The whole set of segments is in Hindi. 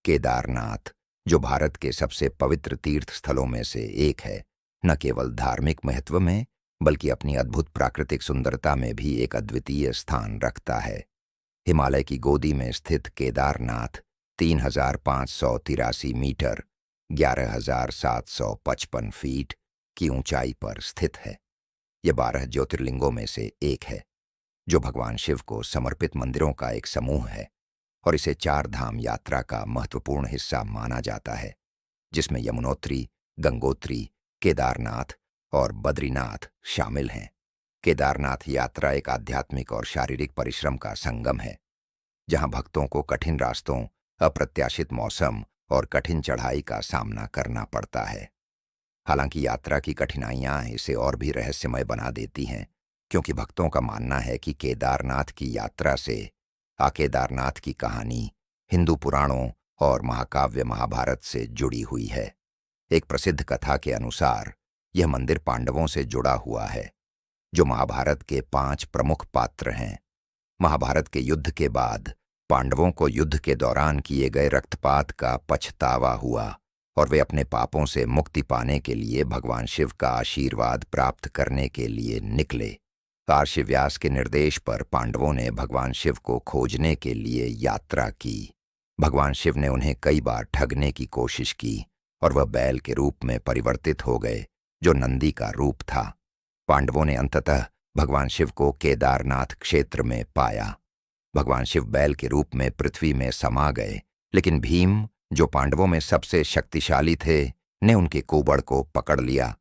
केदारनाथ, जो भारत के सबसे पवित्र तीर्थ स्थलों में से एक है, न केवल धार्मिक महत्व में बल्कि अपनी अद्भुत प्राकृतिक सुंदरता में भी एक अद्वितीय स्थान रखता है। हिमालय की गोदी में स्थित केदारनाथ 3,583 मीटर 11,755 फीट की ऊंचाई पर स्थित है। यह 12 ज्योतिर्लिंगों में से एक है, जो भगवान शिव को समर्पित मंदिरों का एक समूह है और इसे 4 धाम यात्रा का महत्वपूर्ण हिस्सा माना जाता है, जिसमें यमुनोत्री, गंगोत्री, केदारनाथ और बद्रीनाथ शामिल हैं। केदारनाथ यात्रा एक आध्यात्मिक और शारीरिक परिश्रम का संगम है, जहां भक्तों को कठिन रास्तों, अप्रत्याशित मौसम और कठिन चढ़ाई का सामना करना पड़ता है। हालांकि यात्रा की कठिनाइयां इसे और भी रहस्यमय बना देती हैं, क्योंकि भक्तों का मानना है कि केदारनाथ की यात्रा से केदारनाथ की कहानी हिंदू पुराणों और महाकाव्य महाभारत से जुड़ी हुई है। एक प्रसिद्ध कथा के अनुसार यह मंदिर पांडवों से जुड़ा हुआ है, जो महाभारत के 5 प्रमुख पात्र हैं। महाभारत के युद्ध के बाद पांडवों को युद्ध के दौरान किए गए रक्तपात का पछतावा हुआ और वे अपने पापों से मुक्ति पाने के लिए भगवान शिव का आशीर्वाद प्राप्त करने के लिए निकले। महर्षि व्यास के निर्देश पर पांडवों ने भगवान शिव को खोजने के लिए यात्रा की। भगवान शिव ने उन्हें कई बार ठगने की कोशिश की और वह बैल के रूप में परिवर्तित हो गए, जो नंदी का रूप था। पांडवों ने अंततः भगवान शिव को केदारनाथ क्षेत्र में पाया। भगवान शिव बैल के रूप में पृथ्वी में समा गए, लेकिन भीम, जो पांडवों में सबसे शक्तिशाली थे, ने उनके कुबड़ को पकड़ लिया,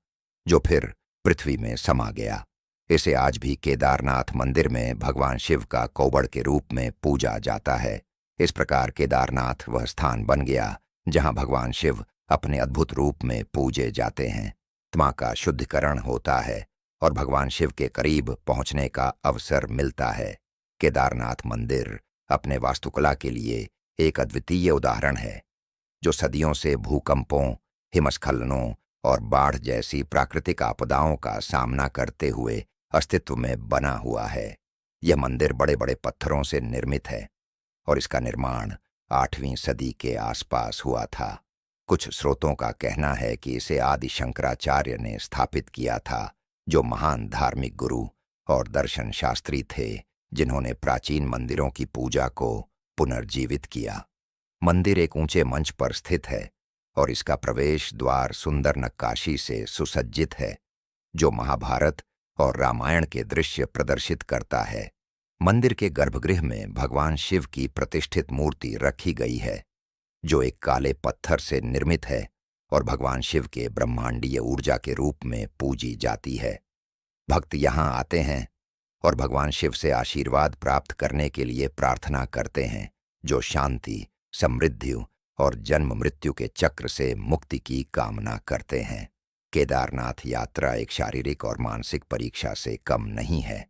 जो फिर पृथ्वी में समा गया। इसे आज भी केदारनाथ मंदिर में भगवान शिव का कौबड़ के रूप में पूजा जाता है। इस प्रकार केदारनाथ वह स्थान बन गया जहां भगवान शिव अपने अद्भुत रूप में पूजे जाते हैं। आत्मा का शुद्धिकरण होता है और भगवान शिव के करीब पहुंचने का अवसर मिलता है। केदारनाथ मंदिर अपने वास्तुकला के लिए एक अद्वितीय उदाहरण है, जो सदियों से भूकंपों, हिमस्खलनों और बाढ़ जैसी प्राकृतिक आपदाओं का सामना करते हुए अस्तित्व में बना हुआ है। यह मंदिर बड़े बड़े पत्थरों से निर्मित है और इसका निर्माण 8वीं सदी के आसपास हुआ था। कुछ स्रोतों का कहना है कि इसे आदि शंकराचार्य ने स्थापित किया था, जो महान धार्मिक गुरु और दर्शन शास्त्री थे, जिन्होंने प्राचीन मंदिरों की पूजा को पुनर्जीवित किया। मंदिर एक ऊंचे मंच पर स्थित है और इसका प्रवेश द्वार सुंदर नक्काशी से सुसज्जित है, जो महाभारत और रामायण के दृश्य प्रदर्शित करता है। मंदिर के गर्भगृह में भगवान शिव की प्रतिष्ठित मूर्ति रखी गई है, जो एक काले पत्थर से निर्मित है और भगवान शिव के ब्रह्मांडीय ऊर्जा के रूप में पूजी जाती है। भक्त यहाँ आते हैं और भगवान शिव से आशीर्वाद प्राप्त करने के लिए प्रार्थना करते हैं, जो शांति, समृद्धि और जन्म मृत्यु के चक्र से मुक्ति की कामना करते हैं। केदारनाथ यात्रा एक शारीरिक और मानसिक परीक्षा से कम नहीं है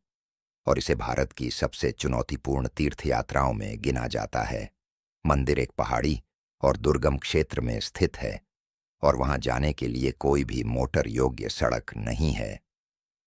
और इसे भारत की सबसे चुनौतीपूर्ण तीर्थ यात्राओं में गिना जाता है। मंदिर एक पहाड़ी और दुर्गम क्षेत्र में स्थित है और वहां जाने के लिए कोई भी मोटर योग्य सड़क नहीं है।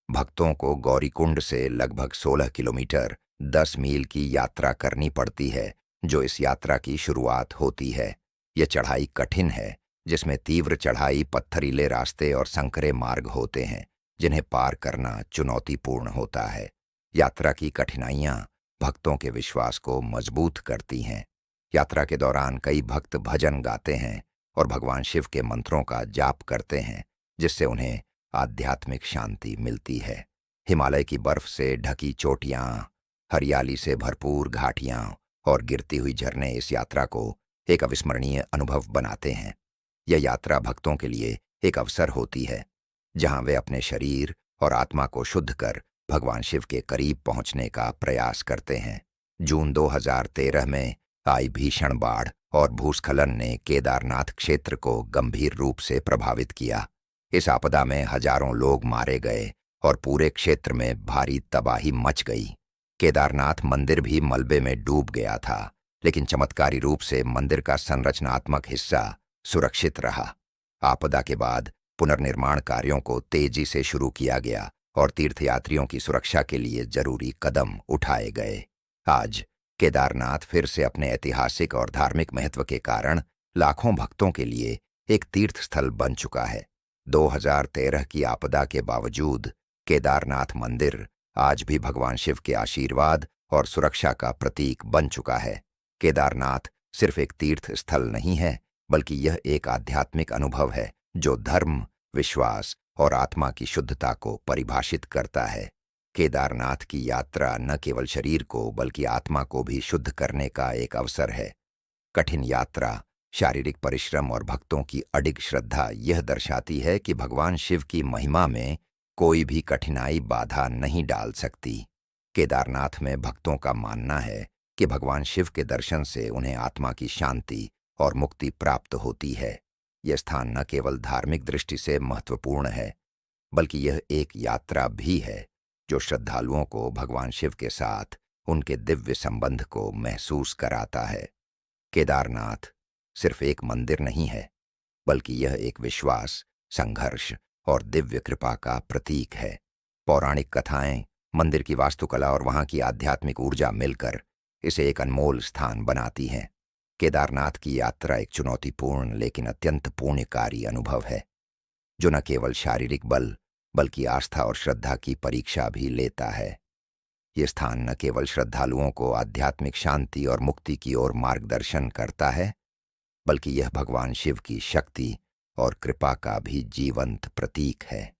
भक्तों को गौरीकुंड से लगभग 16 किलोमीटर 10 मील की यात्रा करनी पड़ती है, जो इस यात्रा की शुरुआत होती है। यह चढ़ाई कठिन है, जिसमें तीव्र चढ़ाई, पत्थरीले रास्ते और संकरे मार्ग होते हैं, जिन्हें पार करना चुनौतीपूर्ण होता है। यात्रा की कठिनाइयां भक्तों के विश्वास को मजबूत करती हैं। यात्रा के दौरान कई भक्त भजन गाते हैं और भगवान शिव के मंत्रों का जाप करते हैं, जिससे उन्हें आध्यात्मिक शांति मिलती है। हिमालय की बर्फ से ढकी चोटियां, हरियाली से भरपूर घाटियां और गिरती हुई झरने इस यात्रा को एक अविस्मरणीय अनुभव बनाते हैं। यह यात्रा भक्तों के लिए एक अवसर होती है, जहां वे अपने शरीर और आत्मा को शुद्ध कर भगवान शिव के करीब पहुंचने का प्रयास करते हैं। जून 2013 में आई भीषण बाढ़ और भूस्खलन ने केदारनाथ क्षेत्र को गंभीर रूप से प्रभावित किया। इस आपदा में हजारों लोग मारे गए और पूरे क्षेत्र में भारी तबाही मच गई। केदारनाथ मंदिर भी मलबे में डूब गया था, लेकिन चमत्कारी रूप से मंदिर का संरचनात्मक हिस्सा सुरक्षित रहा। आपदा के बाद पुनर्निर्माण कार्यों को तेजी से शुरू किया गया और तीर्थयात्रियों की सुरक्षा के लिए जरूरी कदम उठाए गए। आज केदारनाथ फिर से अपने ऐतिहासिक और धार्मिक महत्व के कारण लाखों भक्तों के लिए एक तीर्थ स्थल बन चुका है। 2013 की आपदा के बावजूद केदारनाथ मंदिर आज भी भगवान शिव के आशीर्वाद और सुरक्षा का प्रतीक बन चुका है। केदारनाथ सिर्फ एक तीर्थ स्थल नहीं है, बल्कि यह एक आध्यात्मिक अनुभव है जो धर्म, विश्वास और आत्मा की शुद्धता को परिभाषित करता है। केदारनाथ की यात्रा न केवल शरीर को बल्कि आत्मा को भी शुद्ध करने का एक अवसर है। कठिन यात्रा, शारीरिक परिश्रम और भक्तों की अडिग श्रद्धा यह दर्शाती है कि भगवान शिव की महिमा में कोई भी कठिनाई बाधा नहीं डाल सकती। केदारनाथ में भक्तों का मानना है कि भगवान शिव के दर्शन से उन्हें आत्मा की शांति और मुक्ति प्राप्त होती है। यह स्थान न केवल धार्मिक दृष्टि से महत्वपूर्ण है, बल्कि यह एक यात्रा भी है जो श्रद्धालुओं को भगवान शिव के साथ उनके दिव्य संबंध को महसूस कराता है। केदारनाथ सिर्फ एक मंदिर नहीं है, बल्कि यह एक विश्वास, संघर्ष और दिव्य कृपा का प्रतीक है। पौराणिक कथाएं, मंदिर की वास्तुकला और वहां की आध्यात्मिक ऊर्जा मिलकर इसे एक अनमोल स्थान बनाती हैं। केदारनाथ की यात्रा एक चुनौतीपूर्ण लेकिन अत्यंत पुण्यकारी अनुभव है, जो न केवल शारीरिक बल बल्कि आस्था और श्रद्धा की परीक्षा भी लेता है। ये स्थान न केवल श्रद्धालुओं को आध्यात्मिक शांति और मुक्ति की ओर मार्गदर्शन करता है, बल्कि यह भगवान शिव की शक्ति और कृपा का भी जीवंत प्रतीक है।